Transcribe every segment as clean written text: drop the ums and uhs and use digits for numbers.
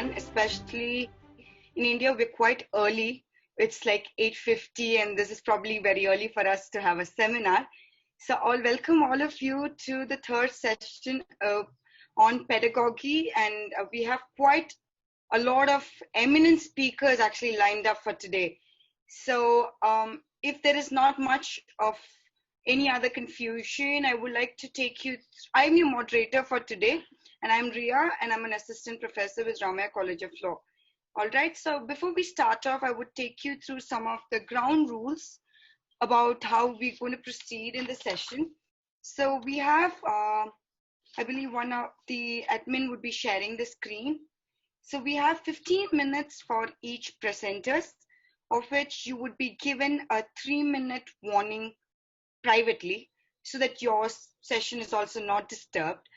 everyone, especially in India. We're quite early. It's like 8:50, and this is probably very early for us to have a seminar. So I'll welcome all of you to the third session on pedagogy, and we have quite a lot of eminent speakers actually lined up for today. So if there is not much of any other confusion, I would like to take you. I'm your moderator for today, and I'm Ria, and I'm an assistant professor with Ramaya College of Law. All right, so before we start off, I would take you through some of the ground rules about how we're going to proceed in the session. So we have, I believe one of the admin would be sharing the screen. So we have 15 minutes for each presenters, of which you would be given a 3-minute warning privately so that your session is also not disturbed.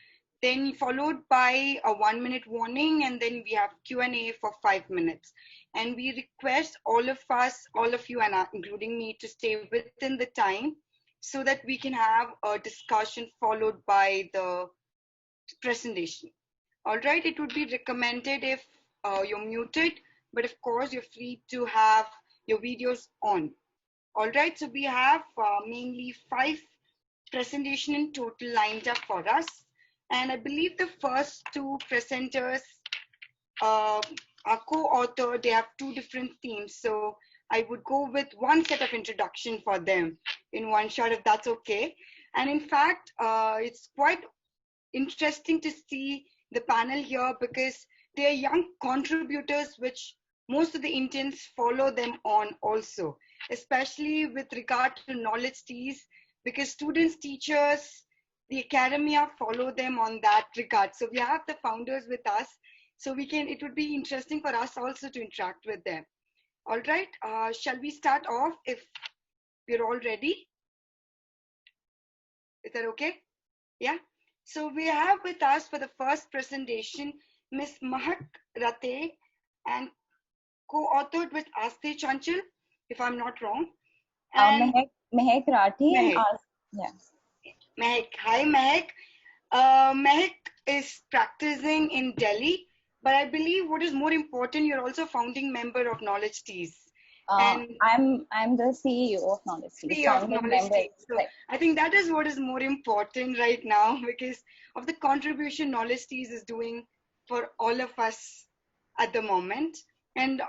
Then followed by a 1-minute warning, and then we have Q&A for 5 minutes. And we request all of us, all of you, and including me, to stay within the time so that we can have a discussion followed by the presentation. All right, it would be recommended if you're muted, but of course you're free to have your videos on. All right, so we have mainly 5 presentations in total lined up for us. And I believe the first 2 presenters are co-authored. They have 2 different themes. So I would go with one set of introduction for them in one shot, if that's okay. And in fact, it's quite interesting to see the panel here because they are young contributors, which most of the Indians follow them on also, especially with regard to knowledge teas, because students, teachers, the academia follow them on that regard. So we have the founders with us, so it would be interesting for us also to interact with them. All right, shall we start off if we're all ready? Is that okay? Yeah. So we have with us for the first presentation, Ms. Mahak Rate, and co-authored with Aste Chanchal, if I'm not wrong. And Mehak Rathi and yeah. Mehak. Hi, Mehak. Mehak is practicing in Delhi, but I believe what is more important, you're also founding member of Knowledge Teas. And I'm the CEO of Knowledge Teas. CEO of Knowledge Teas. So I think that is what is more important right now because of the contribution Knowledge Teas is doing for all of us at the moment. And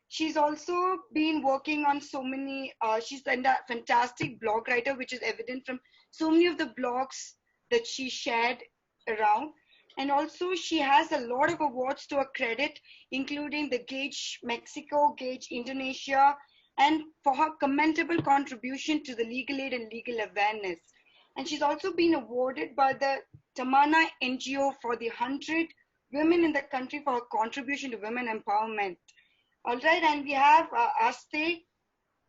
she's also been working on so many, she's a fantastic blog writer, which is evident from so many of the blogs that she shared around. And also she has a lot of awards to her credit, including the Gage Mexico, Gage Indonesia, and for her commendable contribution to the legal aid and legal awareness. And she's also been awarded by the Tamana NGO for the 100 women in the country for her contribution to women empowerment. All right, and we have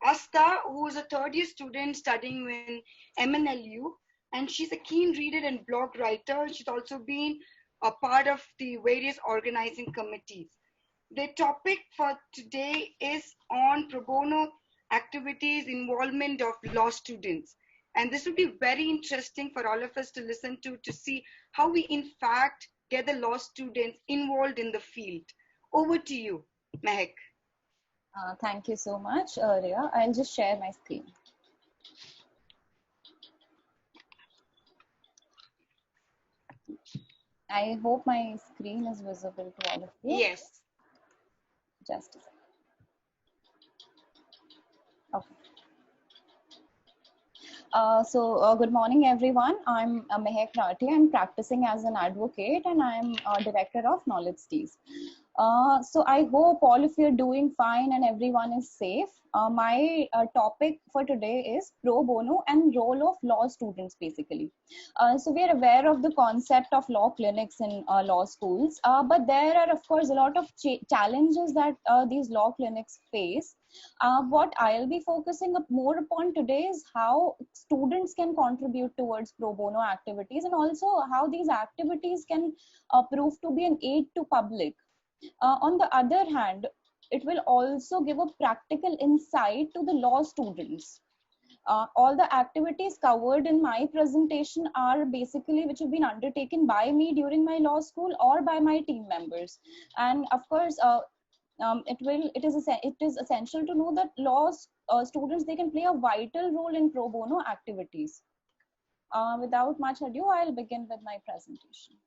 Asta, who is a third-year student studying in MNLU, and she's a keen reader and blog writer. She's also been a part of the various organizing committees. The topic for today is on pro bono activities, involvement of law students. And this would be very interesting for all of us to listen to see how we in fact get the law students involved in the field. Over to you, Mehak. Thank you so much, Ria. I'll just share my screen. I hope my screen is visible to all of you. Yes. Just a second. Okay. Good morning, everyone. I'm Mehak Rathi. I'm practicing as an advocate and I'm director of Knowledge Teas. So I hope all of you are doing fine and everyone is safe. My topic for today is pro bono and role of law students, basically. So we are aware of the concept of law clinics in law schools, but there are, of course, a lot of challenges that these law clinics face. What I'll be focusing more upon today is how students can contribute towards pro bono activities and also how these activities can prove to be an aid to public. On the other hand, it will also give a practical insight to the law students. All the activities covered in my presentation are basically which have been undertaken by me during my law school or by my team members. And of course, it is essential to know that law students, they can play a vital role in pro bono activities. Without much ado, I'll begin with my presentation.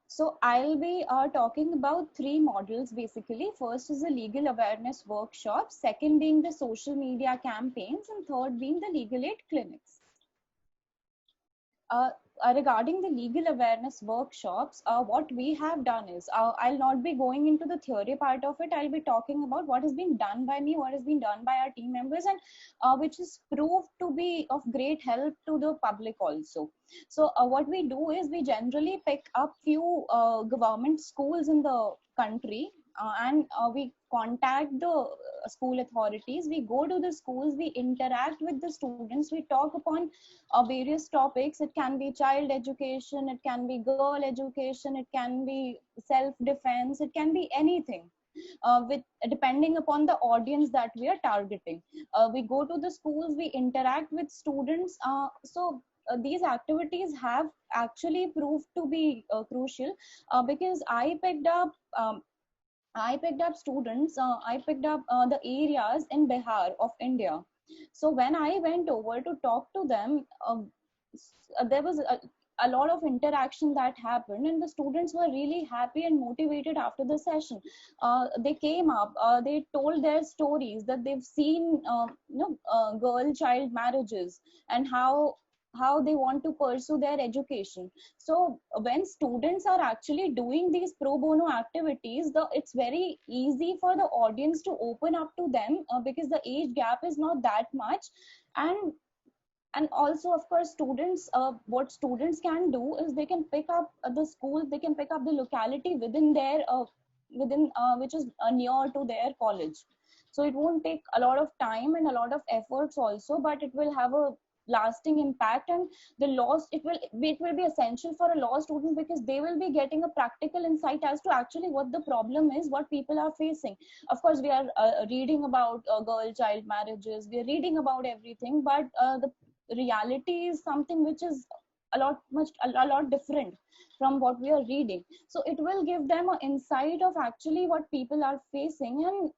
So I'll be talking about three models basically. First is the legal awareness workshop, second being the social media campaigns, and third being the legal aid clinics. Regarding the legal awareness workshops, what we have done is, I'll not be going into the theory part of it. I'll be talking about what has been done by me, what has been done by our team members, and which is proved to be of great help to the public also. So what we do is we generally pick up few government schools in the country, and we contact the school authorities. We go to the schools, we interact with the students, we talk upon various topics. It can be child education, it can be girl education, it can be self defense, it can be anything, with depending upon the audience that we are targeting. We go to the schools, we interact with students. These activities have actually proved to be crucial, because I picked up students, I picked up the areas in Bihar of India. So when I went over to talk to them, there was a lot of interaction that happened, and the students were really happy and motivated after the session. They came up, they told their stories that they've seen, girl child marriages, and how they want to pursue their education. So when students are actually doing these pro bono activities, it's very easy for the audience to open up to them, because the age gap is not that much. And also, of course, students, what students can do is they can pick up the school, they can pick up the locality within their within which is near to their college. So it won't take a lot of time and a lot of efforts also, but it will have a lasting impact. And the laws, it will be essential for a law student, because they will be getting a practical insight as to actually what the problem is, what people are facing. Of course, we are reading about girl child marriages, we are reading about everything, but the reality is something which is a lot different from what we are reading. So it will give them an insight of actually what people are facing. And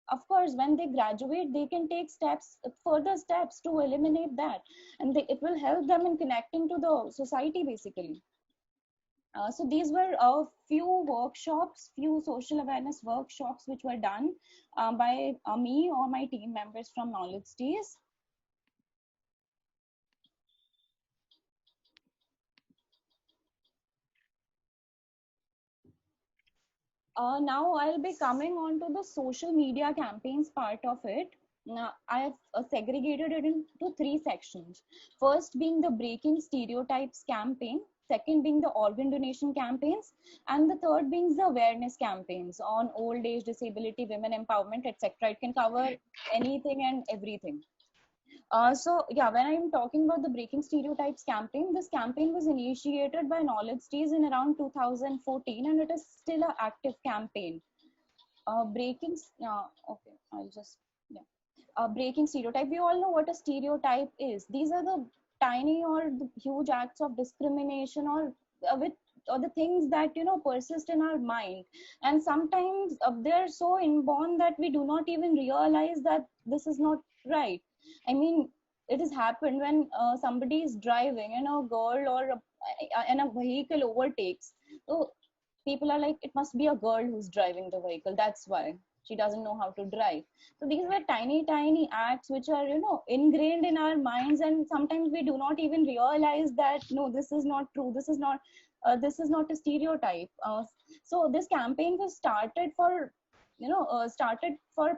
of course, when they graduate, they can take further steps to eliminate that, and it will help them in connecting to the society basically. So these were a few social awareness workshops which were done by me or my team members from Knowledge Days. Now I'll be coming on to the social media campaigns part of it. Now, I have segregated it into three sections. First being the breaking stereotypes campaign, second being the organ donation campaigns, and the third being the awareness campaigns on old age, disability, women empowerment, etc. It can cover anything and everything. So yeah, when I'm talking about the Breaking Stereotypes campaign, this campaign was initiated by Knowledge Days in around 2014, and it is still an active campaign. Okay, I'll just, yeah. Breaking stereotype. We all know what a stereotype is. These are the tiny or the huge acts of discrimination, or with or the things that persist in our mind, and sometimes they're so inborn that we do not even realize that this is not right. I mean, it has happened when somebody is driving and a girl or and a vehicle overtakes. So people are like, it must be a girl who's driving the vehicle, that's why she doesn't know how to drive. So these were tiny acts which are ingrained in our minds, and sometimes we do not even realize that no, this is not true, this is not a stereotype. So this campaign was started for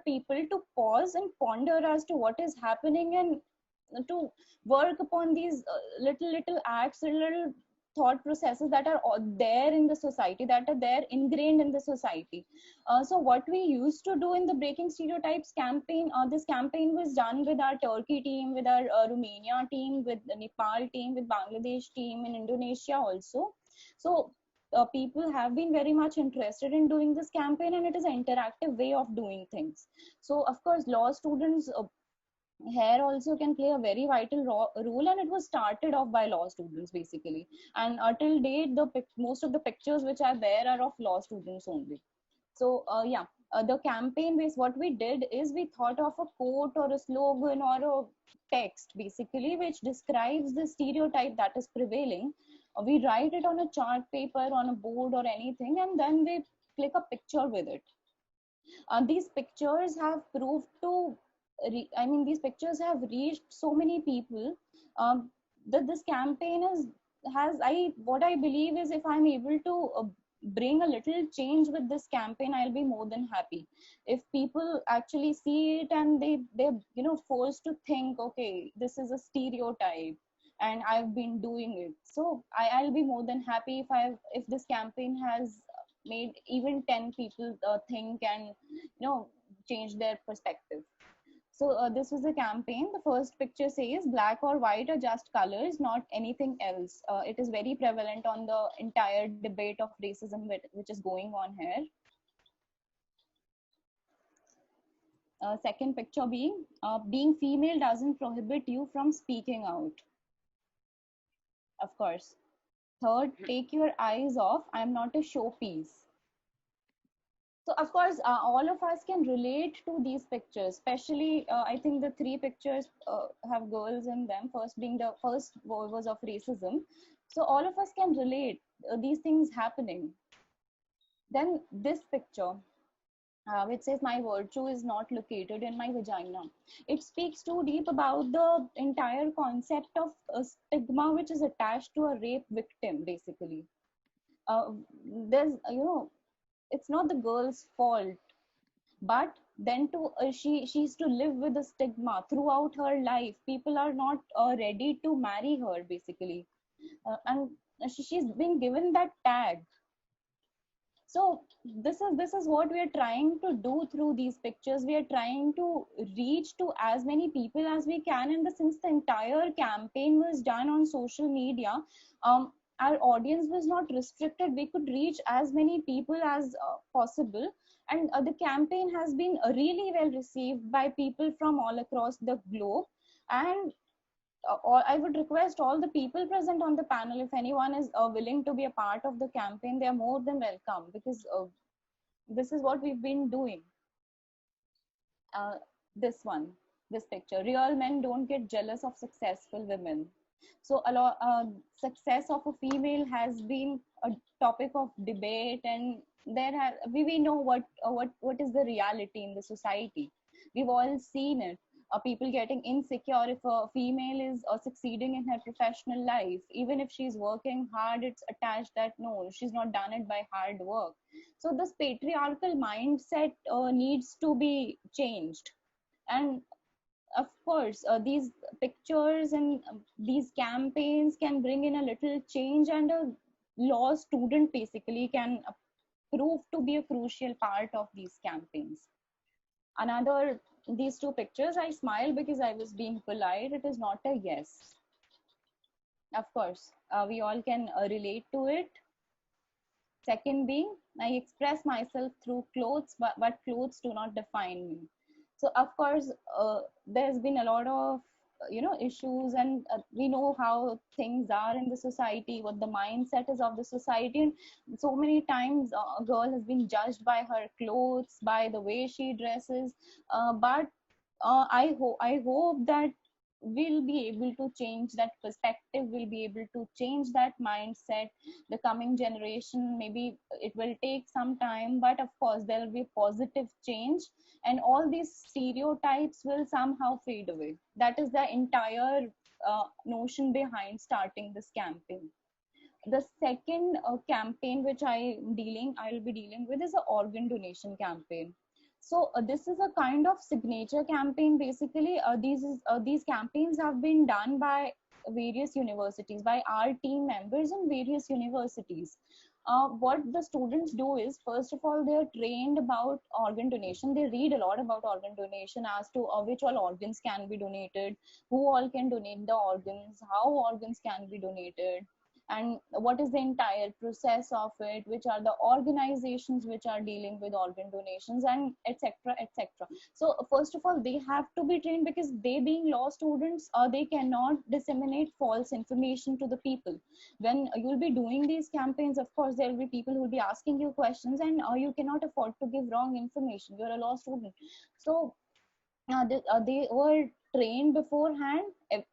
people to pause and ponder as to what is happening, and to work upon these little acts, little thought processes that are there in the society, that are there ingrained in the society. So what we used to do in the Breaking Stereotypes campaign, this campaign was done with our Turkey team, with our Romania team, with the Nepal team, with Bangladesh team, in Indonesia also. So people have been very much interested in doing this campaign, and it is an interactive way of doing things. So of course law students here also can play a very vital role, and it was started off by law students basically. And till date most of the pictures which are there are of law students only. So yeah, the campaign base, what we did is we thought of a quote or a slogan or a text basically which describes the stereotype that is prevailing. We write it on a chart paper, on a board or anything, and then we click a picture with it. These pictures have proved to these pictures have reached so many people, that this campaign is has I what I believe is, if I'm able to bring a little change with this campaign, I'll be more than happy. If people actually see it and they're forced to think, okay, this is a stereotype and I've been doing it, so I'll be more than happy if this campaign has made even 10 people think and change their perspective. So this was a campaign. The first picture says black or white are just colors, not anything else. It is very prevalent on the entire debate of racism which is going on here. Second picture being female doesn't prohibit you from speaking out. Of course. Third, take your eyes off. I'm not a showpiece. So of course, all of us can relate to these pictures, especially I think the three pictures have girls in them. First being the first was of racism. So all of us can relate these things happening. Then this picture, which says my virtue is not located in my vagina. It speaks too deep about the entire concept of stigma which is attached to a rape victim, basically. There's, it's not the girl's fault, but then she's to live with the stigma throughout her life. People are not ready to marry her, basically. And she's been given that tag. So this is what we are trying to do through these pictures. We are trying to reach to as many people as we can, and since the entire campaign was done on social media, our audience was not restricted. We could reach as many people as possible, and the campaign has been really well received by people from all across the globe. And I would request all the people present on the panel, if anyone is willing to be a part of the campaign, they are more than welcome, because this is what we've been doing. This one, this picture, real men don't get jealous of successful women. So a lot success of a female has been a topic of debate, and we know what is the reality in the society. We've all seen it. People getting insecure if a female is succeeding in her professional life. Even if she's working hard, it's attached that no, she's not done it by hard work. So this patriarchal mindset needs to be changed. And of course, these pictures and these campaigns can bring in a little change, and a law student basically can prove to be a crucial part of these campaigns. Another, these two pictures, I smile because I was being polite. It is not a yes. Of course, we all can relate to it. Second being, I express myself through clothes, but clothes do not define me. So of course, there's been a lot of issues, and we know how things are in the society, what the mindset is of the society. And so many times a girl has been judged by her clothes, by the way she dresses. But I hope that we'll be able to change that perspective, we'll be able to change that mindset. The coming generation, maybe it will take some time, but of course there will be positive change, and all these stereotypes will somehow fade away. That is the entire notion behind starting this campaign. The second campaign which I'll be dealing with is an organ donation campaign. So this is a kind of signature campaign. Basically, these campaigns have been done by various universities, by our team members in various universities. What the students do is, first of all, they are trained about organ donation. They read a lot about organ donation as to which all organs can be donated, who all can donate the organs, how organs can be donated. and what is the entire process of it, which are the organizations which are dealing with organ donations, and etc etc. So first of all, they have to be trained, because they, being law students, they cannot disseminate false information to the people. When you'll be doing these campaigns, of course there will be people who will be asking you questions, and you cannot afford to give wrong information. You're a law student. So they were trained beforehand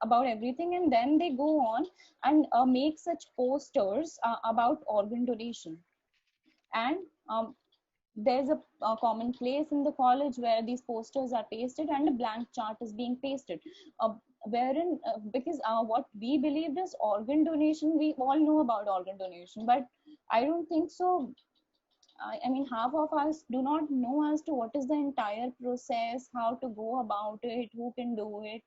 about everything, and then they go on and make such posters about organ donation. And there's a common place in the college where these posters are pasted and a blank chart is being pasted, wherein because what we believed is organ donation, we all know about organ donation, but I don't think so. I mean, half of us do not know as to what is the entire process, how to go about it, who can do it,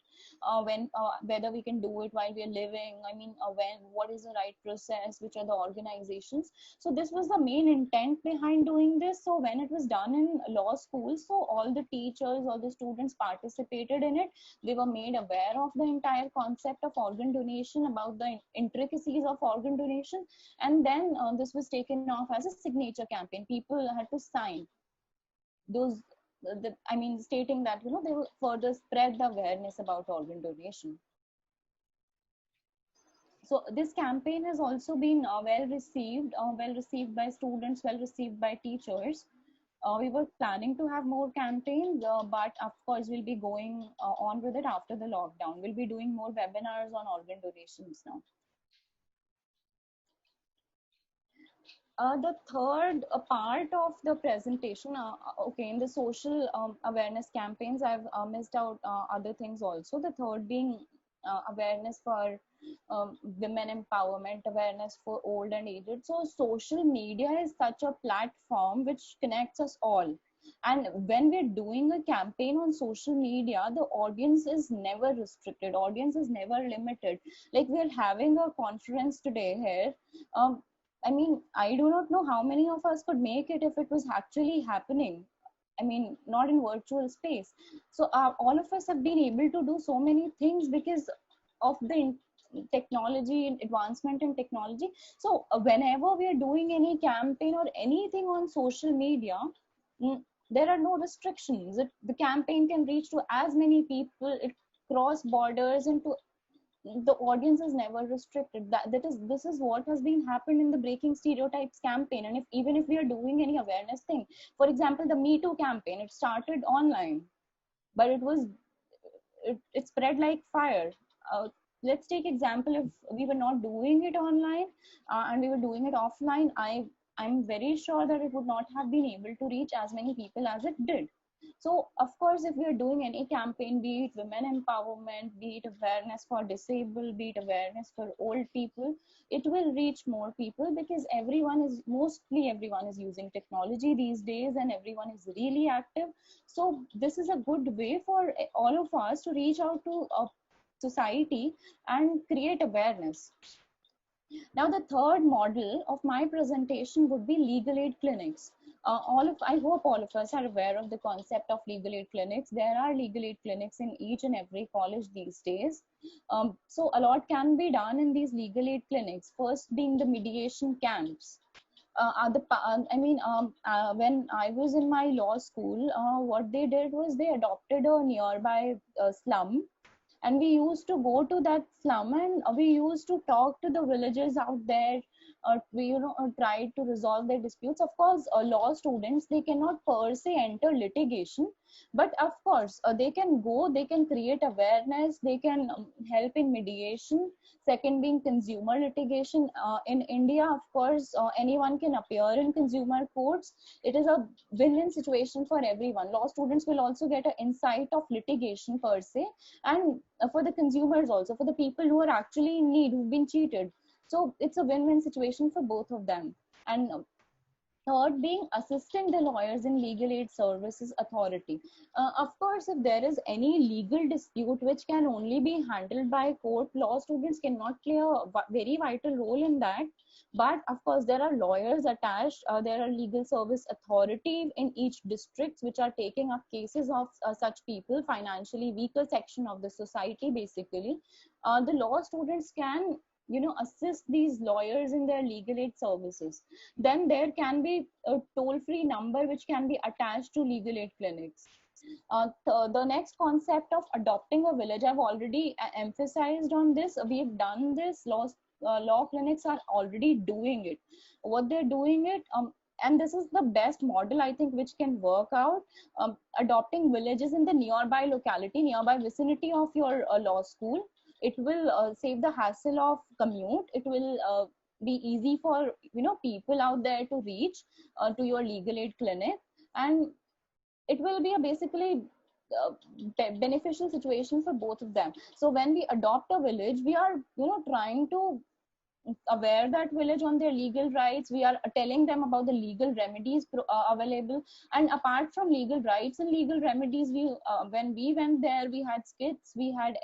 whether we can do it while we are living. I mean, what is the right process, which are the organizations. So this was the main intent behind doing this. So when it was done in law school, so all the teachers, all the students participated in it. They were made aware of the entire concept of organ donation, about the intricacies of organ donation, and then this was taken off as a signature campaign. People had to sign those, I mean, stating that, you know, they will further spread the awareness about organ donation. So this campaign has also been well received by students, well received by teachers. We were planning to have more campaigns, but of course we'll be going on with it after the lockdown. We'll be doing more webinars on organ donations now. The third part of the presentation, okay, in the social awareness campaigns, I've missed out other things also. The third being awareness for women empowerment, awareness for old and aged. So social media is such a platform which connects us all. And when we're doing a campaign on social media, the audience is never restricted, audience is never limited. Like, we're having a conference today here. I mean, I do not know how many of us could make it if it was actually happening. I mean, not in virtual space. So all of us have been able to do so many things because of the technology and advancement in technology. So whenever we are doing any campaign or anything on social media, there are no restrictions. The campaign can reach to as many people. It cross borders into, the audience is never restricted. This is what has been happened in the Breaking Stereotypes campaign. And if even if we are doing any awareness thing, for example, the Me Too campaign, it started online, but it spread like fire. Let's take example, if we were not doing it online and we were doing it offline, I'm very sure that it would not have been able to reach as many people as it did. So of course, if we are doing any campaign, be it women empowerment, be it awareness for disabled, be it awareness for old people, it will reach more people, because mostly everyone is using technology these days, and everyone is really active. So this is a good way for all of us to reach out to society and create awareness. Now, the third model of my presentation would be legal aid clinics. I hope all of us are aware of the concept of legal aid clinics. There are legal aid clinics in each and every college these days. So a lot can be done in these legal aid clinics. First being the mediation camps. When I was in my law school, what they did was they adopted a nearby slum, and we used to go to that slum, and we used to talk to the villagers out there. We tried to resolve their disputes. Of course, law students, they cannot per se enter litigation, but of course they can go, they can create awareness, they can help in mediation. Second being consumer litigation. In India, of course, anyone can appear in consumer courts. It is a win-win situation for everyone. Law students will also get an insight of litigation per se, and for the consumers also, for the people who are actually in need, who've been cheated. So it's a win-win situation for both of them. And third being assisting the lawyers in legal aid services authority. Of course, if there is any legal dispute which can only be handled by court, law students cannot play a very vital role in that. But of course, there are lawyers attached. There are legal service authority in each district which are taking up cases of such people, financially weaker section of the society. Basically, the law students can assist these lawyers in their legal aid services. Then there can be a toll-free number which can be attached to legal aid clinics. The next concept of adopting a village, I've already emphasized on this. We've done this. Law clinics are already doing it. What they're doing it, and this is the best model I think which can work out. Adopting villages in the nearby locality, nearby vicinity of your law school. It will save the hassle of commute. It will be easy for people out there to reach to your legal aid clinic, and it will be a basically beneficial situation for both of them. So when we adopt a village, we are trying to aware that village on their legal rights. We are telling them about the legal remedies available. And apart from legal rights and legal remedies, we when we went there, we had skits, we had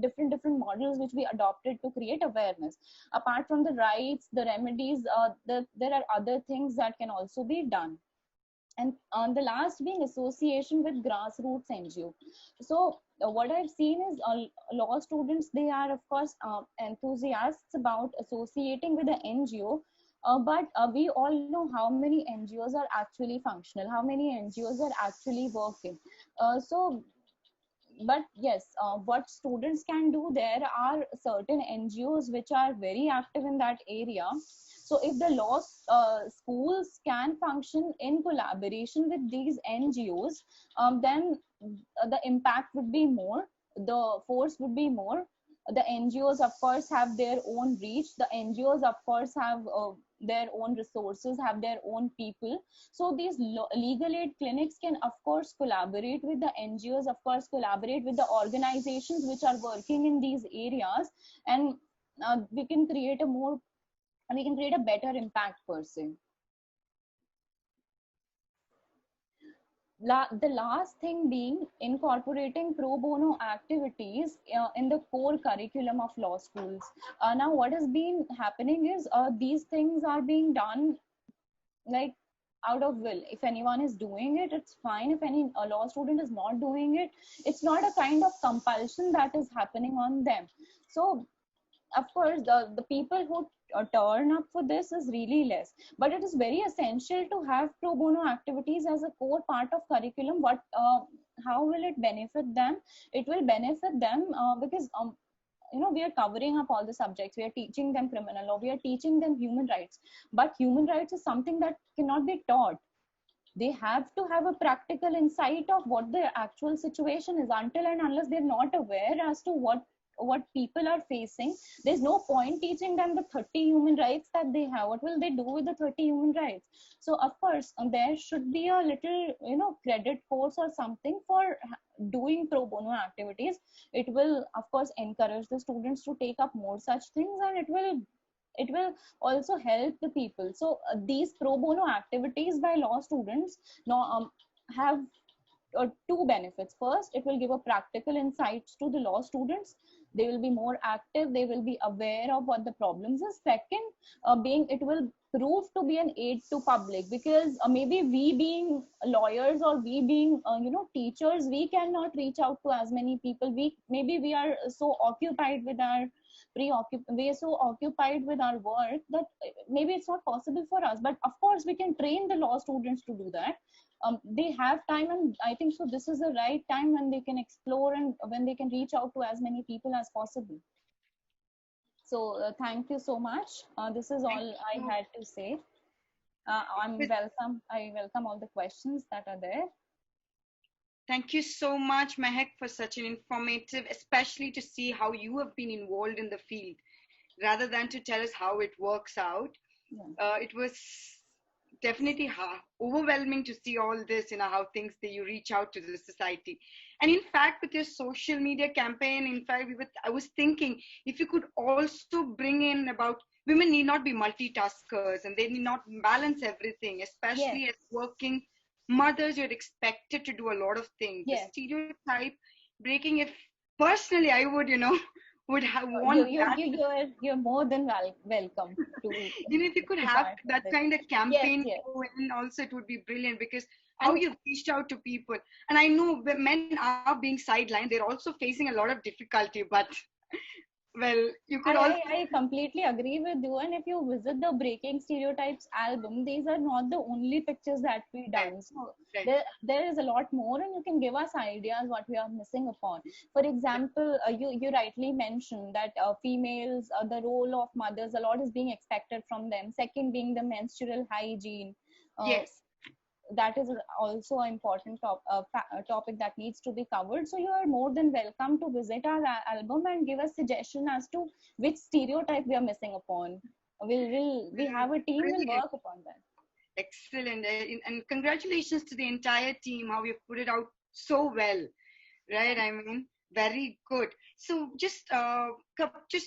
different models which we adopted to create awareness. Apart from the rights, the remedies, there are other things that can also be done. And the last being association with grassroots NGO. So what I've seen is law students, they are of course enthusiasts about associating with the NGO, but we all know how many NGOs are actually functional, how many NGOs are actually working. But yes, what students can do, there are certain NGOs which are very active in that area. So if the law schools can function in collaboration with these NGOs, then the impact would be more, the force would be more. The NGOs of course have their own reach. The NGOs of course have their own resources, have their own people. So these legal aid clinics can of course collaborate with the NGOs, of course collaborate with the organizations which are working in these areas, and we can create a better impact per se. The last thing being incorporating pro bono activities in the core curriculum of law schools. Now what has been happening is these things are being done like out of will. If anyone is doing it, it's fine. If any law student is not doing it, it's not a kind of compulsion that is happening on them. So of course the people who turn up for this is really less, but it is very essential to have pro bono activities as a core part of curriculum. How will it benefit them? It will benefit them because we are covering up all the subjects. We are teaching them criminal law, we are teaching them human rights, but human rights is something that cannot be taught. They have to have a practical insight of what the actual situation is. Until and unless they're not aware as to what people are facing, there's no point teaching them the 30 human rights that they have. What will they do with the 30 human rights? So of course there should be a little credit course or something for doing pro bono activities. It will of course encourage the students to take up more such things, and it will also help the people. So these pro bono activities by law students now have two benefits. First, it will give a practical insights to the law students. They will be more active, they will be aware of what the problems is. Second, being it will prove to be an aid to public, because maybe we being lawyers or we being teachers, we cannot reach out to as many people. We are so occupied with our we are so occupied with our work that maybe it's not possible for us. But of course we can train the law students to do that. They have time, and I think so this is the right time when they can explore and when they can reach out to as many people as possible. So thank you so much. This is all I had to say. I welcome all the questions that are there. Thank you so much, Mehak, for such an informative, especially to see how you have been involved in the field, rather than to tell us how it works out. Yeah. It was definitely overwhelming to see all this, how things that you reach out to the society. And in fact, with your social media campaign, in fact, I was thinking if you could also bring in about women need not be multitaskers and they need not balance everything, especially as working mothers. You're expected to do a lot of things. The stereotype breaking, if personally I would, would have want you're more than welcome to if you could have that kind of campaign and also it would be brilliant, because how you've reached out to people. And I know when men are being sidelined, they're also facing a lot of difficulty, but Well, you could also. I completely agree with you. And if you visit the Breaking Stereotypes album, these are not the only pictures that we Right, done. So right. there is a lot more, and you can give us ideas what we are missing upon. For example, you rightly mentioned that females, the role of mothers, a lot is being expected from them. Second being the menstrual hygiene. Uh, Yes. that is also an important topic that needs to be covered. So you are more than welcome to visit our album and give us suggestion as to which stereotype we are missing upon. We have a team, will Brilliant. work upon that. Excellent. And congratulations to the entire team, how you put it out so well, right? I mean, very good. So just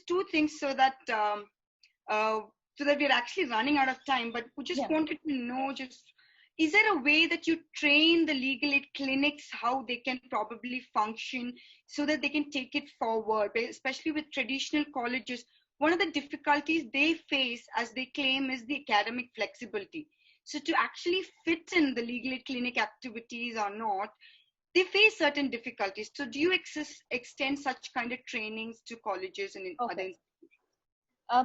two things uh, so that we're actually running out of time, but we just Yeah. wanted to know, just is there a way that you train the legal aid clinics how they can probably function so that they can take it forward, especially with traditional colleges? One of the difficulties they face, as they claim, is the academic flexibility. So to actually fit in the legal aid clinic activities or not, they face certain difficulties. So do you extend such kind of trainings to colleges and in other Okay.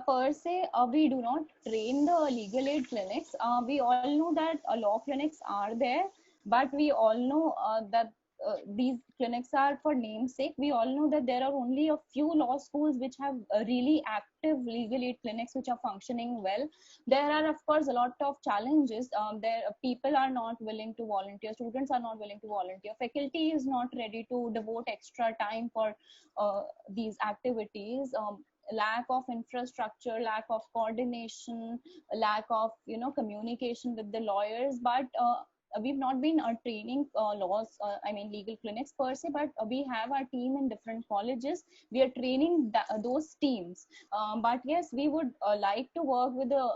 Per se, we do not train the legal aid clinics. We all know that law clinics are there, but we all know that these clinics are for namesake. We all know that there are only a few law schools which have really active legal aid clinics which are functioning well. There are, of course, a lot of challenges. There, people are not willing to volunteer. Students are not willing to volunteer. Faculty is not ready to devote extra time for these activities. Lack of infrastructure, lack of coordination, lack of communication with the lawyers. But we've not been training legal clinics per se, but we have our team in different colleges. We are training those teams. But yes, we would like to work with the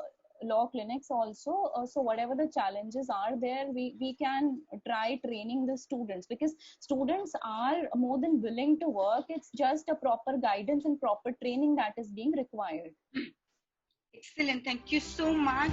law clinics also. So whatever the challenges are there, we can try training the students, because students are more than willing to work. It's just a proper guidance and proper training that is being required. Excellent. Thank you so much.